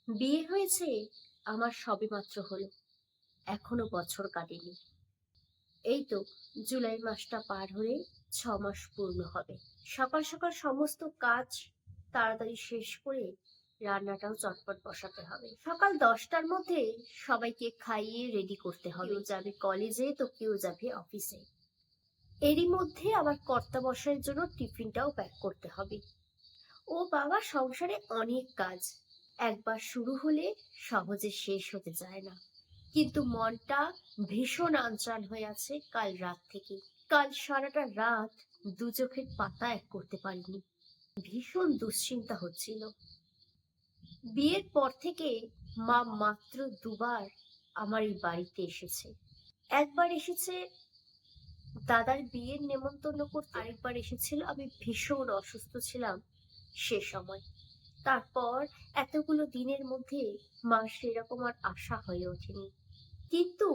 বিয়ে হয়েছে আমার সবেমাত্র হলো। এখনো বছর কাটেনি। এই তো জুলাই মাসটা পার হয়ে 6 মাস পূর্ণ হবে। সকাল সকাল সমস্ত কাজ তাড়াতাড়ি শেষ করে রান্নাটাও চটপট বসাতে হবে। সকাল 10টার মধ্যে সবাইকে খাইয়ে রেডি করতে হবে। কেউ যাবে কলেজে তো কেউ যাবে অফিসে। এরই মধ্যে আবার কর্তামশাইয়ের জন্য টিফিনটাও প্যাক করতে হবে। ও বাবা, সংসারে অনেক কাজ একবার শুরু হলে সহজে শেষ হতে চায় না। কিন্তু মনটা ভীষণ আনচান হয়ে আছে কাল রাত থেকে। কাল সারাটা রাত দু চোখের পাতা এক করতে পারিনি। ভীষণ দুশ্চিন্তা হচ্ছিল। বিয়ের পর থেকে মা মাত্র দুবার আমার এই বাড়িতে এসেছে। একবার এসেছে দাদার বিয়ের নেমন্তন্ন করতে, আরেকবার এসেছিল আমি ভীষণ অসুস্থ ছিলাম সে সময়। তারপর এতগুলো দিনের মধ্যে মা সেরকম আর আশা হয়ে ওঠেনি। কিন্তু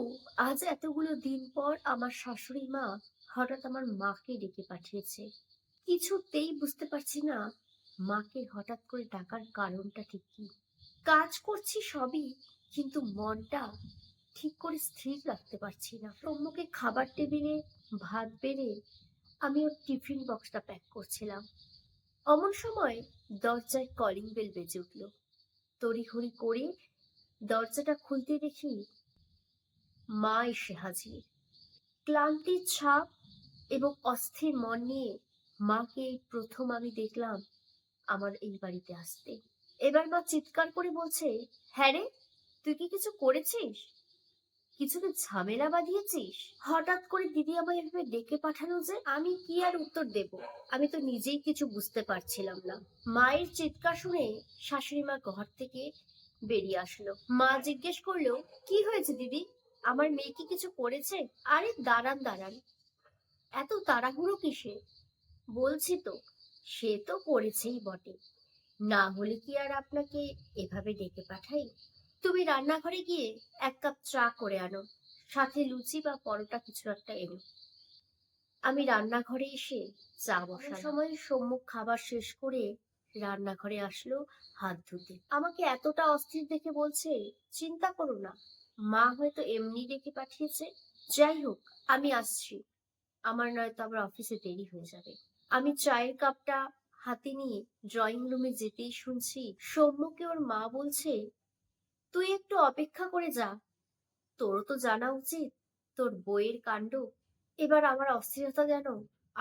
আজ এতগুলো দিন পর আমার শাশুড়ি মা হঠাৎ আমার মাকে ডেকে পাঠিয়েছে। কিছুতেই বুঝতে পারছি না মাকে হঠাৎ করে ডাকার কারণটা ঠিক কি। কাজ করছি সবই, কিন্তু মনটা ঠিক করে স্থির রাখতে পারছি না। সম্মুখে খাবার টেবিলে ভাত বেড়ে আমি ওর টিফিন বক্সটা প্যাক করছিলাম। অমন সময় দরজায় কলিং বেল বেজে উঠল। তড়িঘড়ি করে দরজাটা খুলতে দেখি মা এসে হাজির। ক্লান্তির ছাপ এবং অস্থির মন নিয়ে মাকে এই প্রথম আমি দেখলাম আমার এই বাড়িতে আসতে। এবার মা চিৎকার করে বলছে, হ্যাঁ রে, তুই কি কিছু করেছিস? কিছুতে ঝামেলা বাঁধিয়েছিস? হঠাৎ করে দিদি আমায় এভাবে ডেকে পাঠালো যে আমি কি আর উত্তর দেব? আমি তো নিজেই কিছু বুঝতে পারছিলাম না। মায়ের চিৎকার শুনে শাশুড়ি মা ঘর থেকে বেরিয়ে আসলো। মা জিজ্ঞেস করলো, কি হয়েছে দিদি? আমার মেয়ে কি কিছু করেছে? আরে দাঁড়ান দাঁড়ান, এত তাড়াহুড়ো কিসে? বলছি তো, সে তো করেছেই বটে, না হলে কি আর আপনাকে এভাবে ডেকে পাঠাই? তুমি রান্নাঘরে গিয়ে 1 কাপ চা করে আনো, সাথে লুচি বা পরোটা কিছু একটা এনো। আমি রান্নাঘরে এসে চা বসার সময় সম্মুখ খাবার শেষ করে রান্নাঘরে আসলো হাত ধুতে। আমাকে এতটা অস্থির দেখে বলছে, চিন্তা করো না, মা হয়তো এমনি ডেকে পাঠিয়েছে। যাই হোক, আমি আসছি, আমার নয়তো আবার অফিসে দেরি হয়ে যাবে। আমি চায়ের কাপটা হাতে নিয়ে ড্রয়িং রুমে যেতেই শুনছি সৌম্যকে ওর মা বলছে, তুই একটু অপেক্ষা করে যা, তোরও তো জানা উচিত তোর বইয়ের কাণ্ড। এবার আমার অস্থিরতা যেন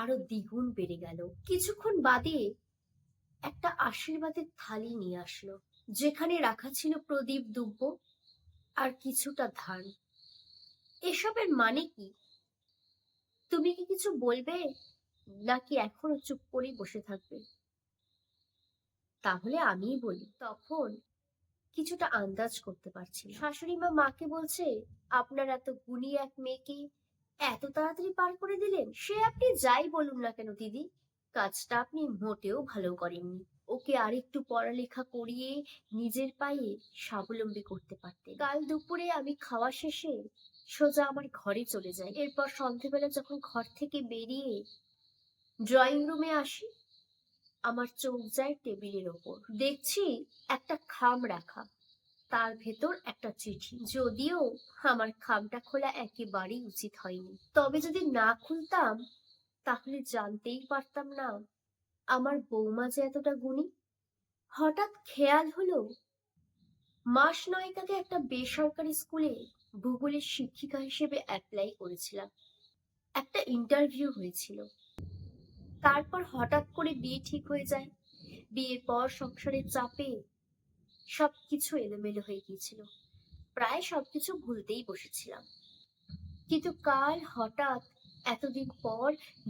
আরো দ্বিগুণ বেড়ে গেল। কিছুক্ষণ বাদে একটা আশীর্বাদের থালি নিয়ে আসলো, যেখানে রাখা ছিল প্রদীপ দুব্য আর কিছুটা ধান। এসবের মানে কি? তুমি কি কিছু বলবে, নাকি এখনো চুপ করেই বসে থাকবে? তাহলে আমিই বলি। তখন কিছুটা আন্দাজ করতে পারছি না। শাশুড়ি মা মাকে বলছে, আপনার এত গুণী এক মেয়েকে এত তাড়াতাড়ি পার করে দিলেন। সে আপনি যাই বলুন না কেন দিদি, কাজটা আপনি মোটেও ভালো করেননি। ওকে আরেকটু পড়ালেখা করিয়ে নিজের পায়ে স্বাবলম্বী করতে পারতেন। কাল দুপুরে আমি খাওয়া শেষে সোজা আমার ঘরে চলে যাই। এরপর সন্ধ্যেবেলা যখন ঘর থেকে বেরিয়ে ড্রয়িং রুমে আসি, আমার চোখ যায় টেবিলের ওপর। দেখছি একটা খাম রাখা, তার ভেতর একটা চিঠি। যদিও আমার খামটা খোলা একেবারেই উচিত হয়নি, তবে যদি না খুলতাম তাহলে জানতেই পারতাম না আমার বৌমা যে এতটা গুণী। হঠাৎ খেয়াল হলো, মাস 9 আগে একটা বেসরকারি স্কুলে ভূগোলের শিক্ষিকা হিসেবে অ্যাপ্লাই করেছিলাম। একটা ইন্টারভিউ হয়েছিল, তারপর হঠাৎ করে বিয়ে ঠিক হয়ে যায়। বিয়ের পর সংসারের চাপে সবকিছু এলোমেলো হয়ে গিয়েছিল, প্রায় সবকিছু ভুলতেই বসেছিলাম। কিন্তু কাল হঠাৎ এতদিন পর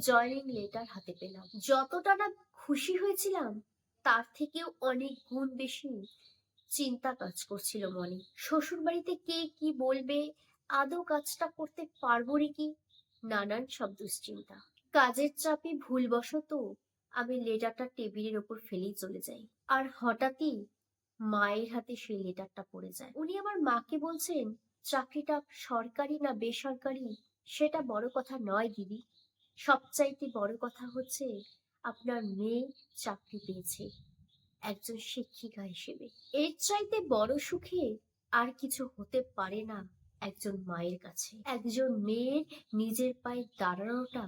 জয়েনিং লেটার হাতে পেলাম। যতটা না খুশি হয়েছিলাম, তার থেকেও অনেক গুণ বেশি চিন্তা কাজ করছিল মনে। শ্বশুর বাড়িতে কে কি বলবে, আদৌ কাজটা করতে পারবো নাকি, নানান সব দুশ্চিন্তা। কাজের চাপে ভুলবশত আমি লেটারটা টেবিলের ওপর ফেলেই চলে যাই। আর হঠাৎই মায়ের হাতে সেই লেটারটা পড়ে যায়। উনি আমার মাকে বলছেন, চাকরিটা সরকারি না বেসরকারি সেটা বড় কথা নয় দিদি, সবচাইতে বড় কথা হচ্ছে আপনার মেয়ে চাকরি পেয়েছে। একজন শিক্ষিকা হিসেবে। এর চাইতে বড় সুখে আর কিছু হতে পারে না একজন মায়ের কাছে। একজন মেয়ের নিজের পায়ে দাঁড়ানোটা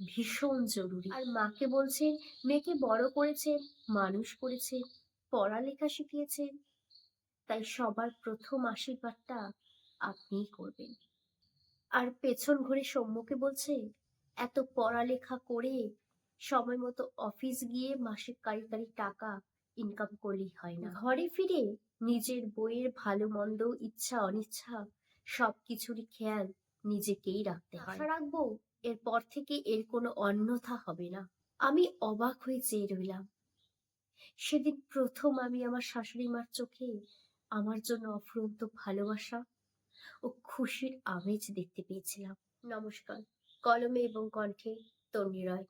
ভীষণ জরুরি। আর মাকে বলছেন, মেয়েকে বড় করেছেন, মানুষ করেছেন, পড়ালেখা শিখিয়েছেন, তাই সবার প্রথম আশীর্বাদটা আপনিই করবেন। আর পেছন ঘুরে সৌম্যকে বলছে, এত পড়ালেখা করে সময় মতো অফিস গিয়ে মাসে কারি কারি টাকা ইনকাম করলেই হয় না। ঘরে ফিরে নিজের বইয়ের ভালো মন্দ, ইচ্ছা অনিচ্ছা সবকিছুরই খেয়াল নিজেকেই রাখতে হয়। আশা রাখবো এরপর থেকে এর কোনো অন্যথা হবে না। আমি অবাক হয়ে চেয়ে রইলাম। সেদিন প্রথম আমি আমার শাশুড়ি মার চোখে আমার জন্য অফুরন্ত ভালোবাসা ও খুশির আমেজ দেখতে পেয়েছিলাম। নমস্কার। কলমে এবং কণ্ঠে তন্বী রয়।